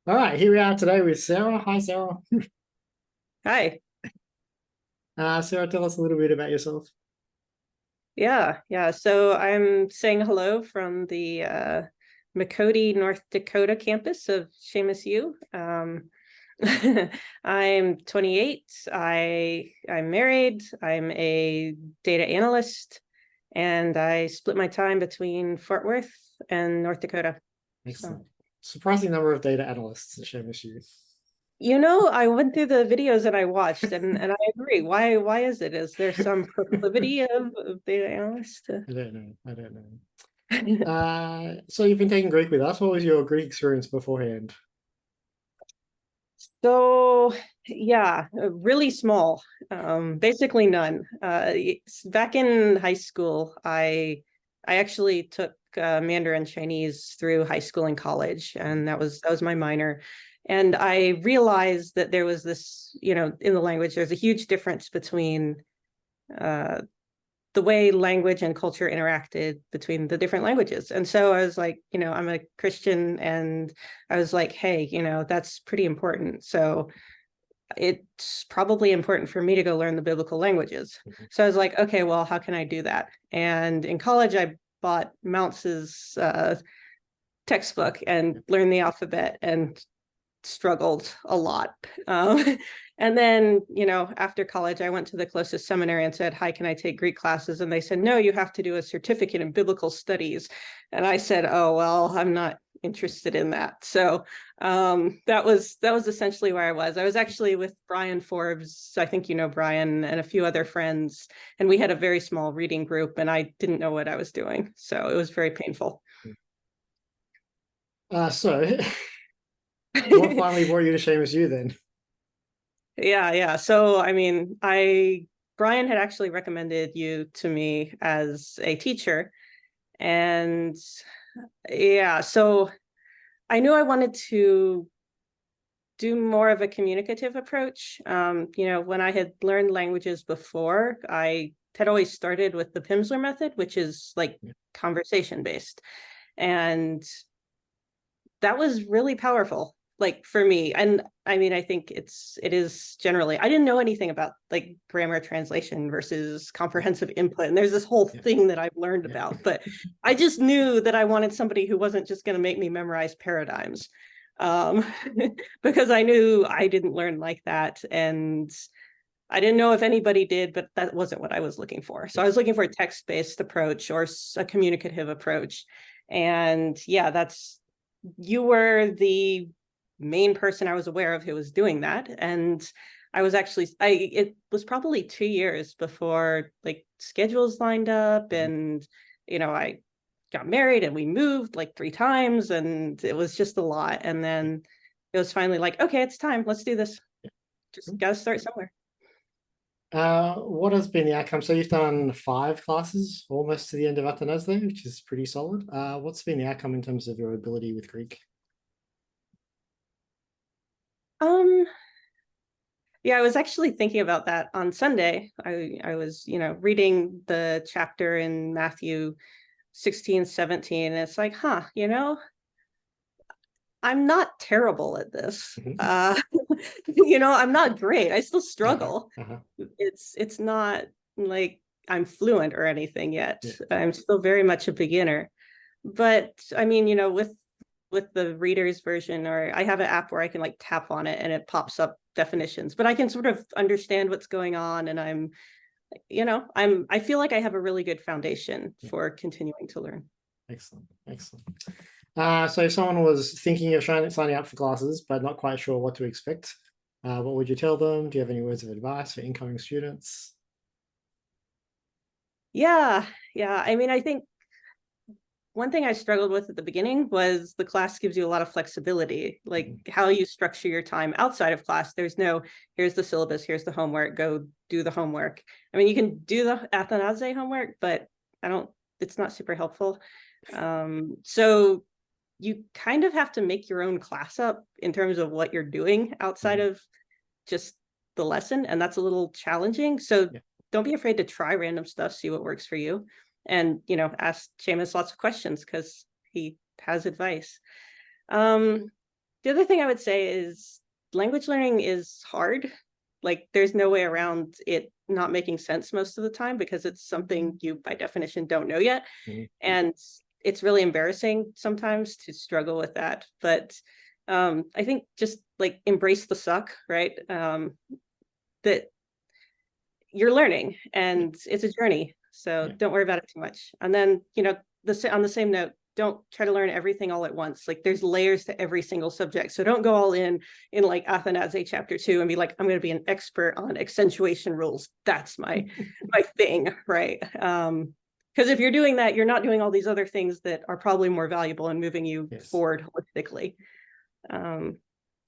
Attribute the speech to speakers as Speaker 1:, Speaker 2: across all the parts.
Speaker 1: All right, here we are today with Sarah. Hi, Sarah.
Speaker 2: Hi.
Speaker 1: Sarah, tell us a little bit about yourself.
Speaker 2: Yeah. So I'm saying hello from the Makoti, North Dakota campus of Seamus U. I'm 28. I'm married. I'm a data analyst, and I split my time between Fort Worth and North Dakota. So,
Speaker 1: Excellent. Surprising number of data analysts at ShameSU.
Speaker 2: I went through the videos that I watched, and I agree. Why is it? Is there some proclivity of data analysts to...
Speaker 1: I don't know. I don't know. So you've been taking Greek with us. What was your Greek experience beforehand?
Speaker 2: So yeah, really small, basically none. Back in high school, I actually took Mandarin Chinese through high school and college, and that was my minor. And I realized that there was this, in the language, there's a huge difference between uh, the way language and culture interacted between the different languages. And so I was like, I'm a Christian, and I was like, hey, that's pretty important. So it's probably important for me to go learn the biblical languages.
Speaker 1: Mhm.
Speaker 2: So I was like, okay, well, how can I do that? And in college, I bought Mounce's textbook and learned the alphabet and struggled a lot. And then, after college, I went to the closest seminary and said, hi, can I take Greek classes? And they said, no, you have to do a certificate in biblical studies. And I said, oh, well, I'm not interested in that. So that was essentially where I was. I was actually with Brian Forbes. I think you know Brian, and a few other friends. And we had a very small reading group, and I didn't know what I was doing. So it was very painful.
Speaker 1: So what finally brought you to ShameSU then?
Speaker 2: Yeah. So, I mean, Brian had actually recommended you to me as a teacher. And yeah, so I knew I wanted to do more of a communicative approach. When I had learned languages before, I had always started with the Pimsleur method, which is like
Speaker 1: Yeah.
Speaker 2: conversation based. And that was really powerful, like for me. And I mean, I think it is generally, I didn't know anything about like grammar translation versus comprehensive input, and there's this whole
Speaker 1: Yeah.
Speaker 2: thing that I've learned
Speaker 1: Yeah.
Speaker 2: about, but I just knew that I wanted somebody who wasn't just going to make me memorize paradigms, um because I knew I didn't learn like that, and I didn't know if anybody did, but that wasn't what I was looking for. So
Speaker 1: Yeah.
Speaker 2: I was looking for a text-based approach or a communicative approach. And yeah, you were the main person I was aware of who was doing that. And it was probably 2 years before like schedules lined up,
Speaker 1: Mhm.
Speaker 2: and I got married and we moved like 3 times, and it was just a lot. And
Speaker 1: Yeah.
Speaker 2: then it was finally like, okay, it's time. Let's do this. Just
Speaker 1: Cool.
Speaker 2: got to start somewhere.
Speaker 1: What has been the outcome? So you've done 5 classes almost to the end of Athenas there, which is pretty solid. What's been the outcome in terms of your ability with Greek?
Speaker 2: Um, yeah, I was actually thinking about that on Sunday. I was, reading the chapter in Matthew 16, 17, and it's like, I'm not terrible at this.
Speaker 1: Mhm.
Speaker 2: I'm not great. I still
Speaker 1: Uh-huh.
Speaker 2: struggle.
Speaker 1: Uh-huh.
Speaker 2: It's not like I'm fluent or anything yet.
Speaker 1: Yeah.
Speaker 2: I'm still very much a beginner. But I mean, with the reader's version, or I have an app where I can like tap on it and it pops up definitions, but I can sort of understand what's going on, and I feel like I have a really good foundation
Speaker 1: Yeah.
Speaker 2: for continuing to learn.
Speaker 1: Excellent. Excellent. So if someone was thinking of signing up for classes, but not quite sure what to expect, what would you tell them? Do you have any words of advice for incoming students?
Speaker 2: Yeah, yeah. I mean, I think one thing I struggled with at the beginning was the class gives you a lot of flexibility, like
Speaker 1: Mhm.
Speaker 2: how you structure your time outside of class. There's no, here's the syllabus, here's the homework, go do the homework. I mean, you can do the Athanase homework, but I don't, it's not super helpful. So you kind of have to make your own class up in terms of what you're doing outside
Speaker 1: Mhm.
Speaker 2: of just the lesson. And that's a little challenging. So
Speaker 1: Yeah.
Speaker 2: don't be afraid to try random stuff, see what works for you. And, ask Seamus lots of questions because he has advice. Um, The other thing I would say is language learning is hard. Like there's no way around it not making sense most of the time because it's something you by definition don't know yet.
Speaker 1: Mhm.
Speaker 2: And it's really embarrassing sometimes to struggle with that. But I think just like embrace the suck, right? That you're learning and it's a journey. So
Speaker 1: Yeah.
Speaker 2: don't worry about it too much. And then, on the same note, don't try to learn everything all at once. Like there's layers to every single subject. So don't go all in like Athanaze chapter 2 and be like, I'm going to be an expert on accentuation rules. That's my thing, right? Because if you're doing that, you're not doing all these other things that are probably more valuable and moving you forward holistically. And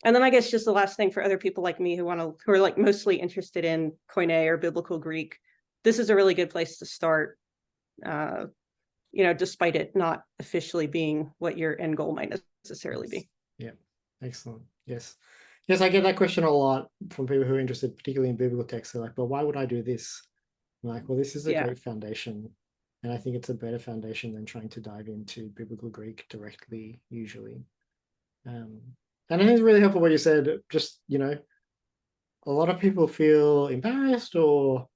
Speaker 2: then I guess just the last thing for other people like me who are like mostly interested in Koine or Biblical Greek, this is a really good place to start. Despite it not officially being what your end goal might necessarily be.
Speaker 1: Yeah, excellent. Yes, I get that question a lot from people who are interested, particularly in biblical texts. They're like, "Well, why would I do this?" I'm like, well, this is a great foundation, and I think it's a better foundation than trying to dive into Biblical Greek directly, usually. And I think it's really helpful what you said. Just a lot of people feel embarrassed or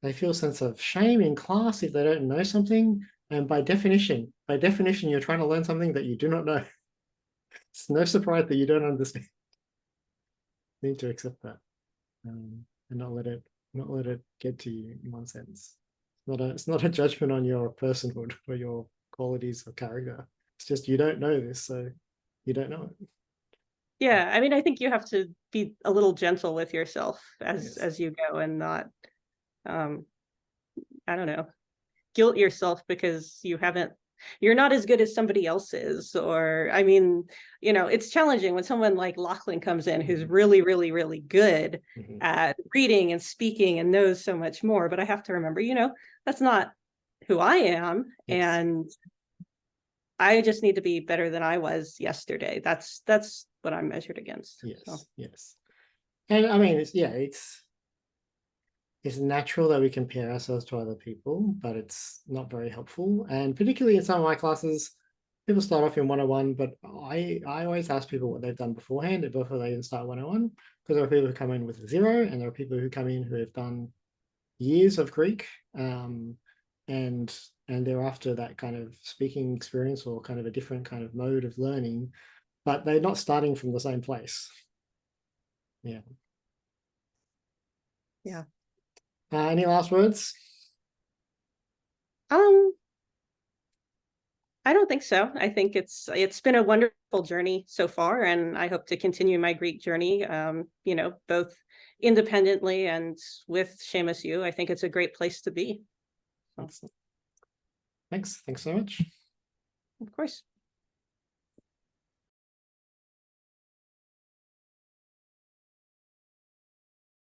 Speaker 1: they feel a sense of shame in class if they don't know something. And by definition, you're trying to learn something that you do not know. It's no surprise that you don't understand. You need to accept that, and not let it get to you. In one sense, it's not a judgment on your personhood or your qualities or character. It's just you don't know this, so you don't know it.
Speaker 2: Yeah, I mean, I think you have to be a little gentle with yourself as you go, and not, I don't know, guilt yourself because you're not as good as somebody else is. Or, I mean, it's challenging when someone like Lachlan comes in who's really, really, really good at reading and speaking and knows so much more. But I have to remember, that's not who I am. And I just need to be better than I was yesterday. That's what I'm measured against.
Speaker 1: Yes. And I mean, it's natural that we compare ourselves to other people, but it's not very helpful. And particularly in some of my classes, people start off in 101, but I always ask people what they've done beforehand before they even start 101, because there are people who come in with 0, and there are people who come in who have done years of Greek, and they're after that kind of speaking experience or kind of a different kind of mode of learning, but they're not starting from the same place. Yeah. Any last words?
Speaker 2: I don't think so. I think it's been a wonderful journey so far, and I hope to continue my Greek journey, both independently and with Seamus U. I think it's a great place to be.
Speaker 1: Excellent. Thanks so much.
Speaker 2: Of course.